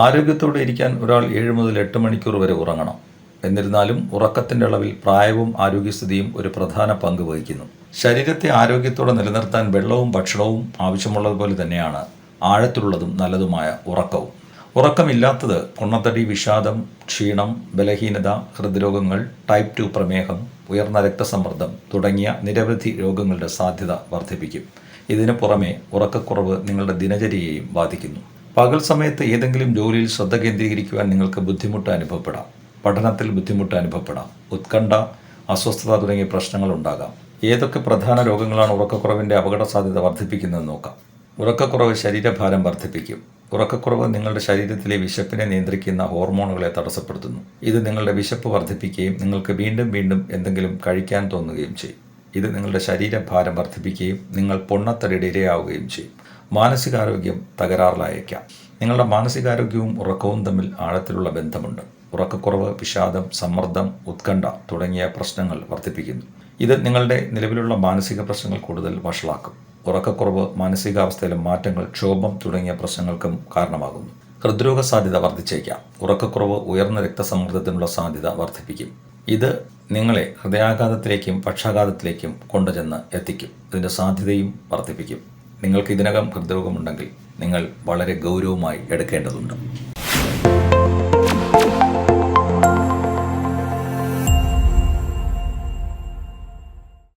ആരോഗ്യത്തോടെ ഇരിക്കാൻ ഒരാൾ 7 മുതൽ 8 മണിക്കൂർ വരെ ഉറങ്ങണം. എന്നിരുന്നാലും ഉറക്കത്തിൻ്റെ അളവിൽ പ്രായവും ആരോഗ്യസ്ഥിതിയും ഒരു പ്രധാന പങ്ക് വഹിക്കുന്നു. ശരീരത്തെ ആരോഗ്യത്തോടെ നിലനിർത്താൻ വെള്ളവും ഭക്ഷണവും ആവശ്യമുള്ളതുപോലെ തന്നെയാണ് ആഴത്തിലുള്ളതും നല്ലതുമായ ഉറക്കവും. ഉറക്കമില്ലാത്തത് പൊണ്ണത്തടി, വിഷാദം, ക്ഷീണം, ബലഹീനത, ഹൃദ്രോഗങ്ങൾ, ടൈപ്പ് 2 പ്രമേഹം, ഉയർന്ന രക്തസമ്മർദ്ദം തുടങ്ങിയ നിരവധി രോഗങ്ങളുടെ സാധ്യത വർദ്ധിപ്പിക്കും. ഇതിനു പുറമെ ഉറക്കക്കുറവ് നിങ്ങളുടെ ദിനചര്യയെയും ബാധിക്കുന്നു. പകൽ സമയത്ത് ഏതെങ്കിലും ജോലിയിൽ ശ്രദ്ധ കേന്ദ്രീകരിക്കുവാൻ നിങ്ങൾക്ക് ബുദ്ധിമുട്ട് അനുഭവപ്പെടാം. പഠനത്തിൽ ബുദ്ധിമുട്ട് അനുഭവപ്പെടാം. ഉത്കണ്ഠ, അസ്വസ്ഥത തുടങ്ങിയ പ്രശ്നങ്ങൾ ഉണ്ടാകാം. ഏതൊക്കെ പ്രധാന രോഗങ്ങളാണ് ഉറക്കക്കുറവിൻ്റെ അപകട സാധ്യത വർദ്ധിപ്പിക്കുന്നതെന്ന് നോക്കാം. ഉറക്കക്കുറവ് ശരീരഭാരം വർദ്ധിപ്പിക്കും. ഉറക്കക്കുറവ് നിങ്ങളുടെ ശരീരത്തിലെ വിശപ്പിനെ നിയന്ത്രിക്കുന്ന ഹോർമോണുകളെ തടസ്സപ്പെടുത്തുന്നു. ഇത് നിങ്ങളുടെ വിശപ്പ് വർദ്ധിപ്പിക്കുകയും നിങ്ങൾക്ക് വീണ്ടും വീണ്ടും എന്തെങ്കിലും കഴിക്കാൻ തോന്നുകയും ചെയ്യും. ഇത് നിങ്ങളുടെ ശരീരഭാരം വർദ്ധിപ്പിക്കുകയും നിങ്ങൾ പൊണ്ണത്തടിയുടെ ഇരയാവുകയും ചെയ്യും. മാനസികാരോഗ്യം തകരാറിലായേക്കാം. നിങ്ങളുടെ മാനസികാരോഗ്യവും ഉറക്കവും തമ്മിൽ ആഴത്തിലുള്ള ബന്ധമുണ്ട്. ഉറക്കക്കുറവ് വിഷാദം, സമ്മർദ്ദം, ഉത്കണ്ഠ തുടങ്ങിയ പ്രശ്നങ്ങൾ വർദ്ധിപ്പിക്കുന്നു. ഇത് നിങ്ങളുടെ നിലവിലുള്ള മാനസിക പ്രശ്നങ്ങൾ കൂടുതൽ വഷളാക്കും. ഉറക്കക്കുറവ് മാനസികാവസ്ഥയിലെ മാറ്റങ്ങൾ, ക്ഷോഭം തുടങ്ങിയ പ്രശ്നങ്ങൾക്കും കാരണമാകുന്നു. ഹൃദ്രോഗ സാധ്യത വർദ്ധിച്ചേക്കാം. ഉറക്കക്കുറവ് ഉയർന്ന രക്തസമ്മർദ്ദത്തിനുള്ള സാധ്യത വർദ്ധിപ്പിക്കും. ഇത് നിങ്ങളെ ഹൃദയാഘാതത്തിലേക്കും പക്ഷാഘാതത്തിലേക്കും കൊണ്ടുചെന്ന് എത്തിക്കും. ഇതിൻ്റെ സാധ്യതയും വർദ്ധിപ്പിക്കും. നിങ്ങൾക്ക് ഇതിനകം ഹൃദ്രോഗമുണ്ടെങ്കിൽ നിങ്ങൾ വളരെ ഗൗരവമായി എടുക്കേണ്ടതുണ്ട്.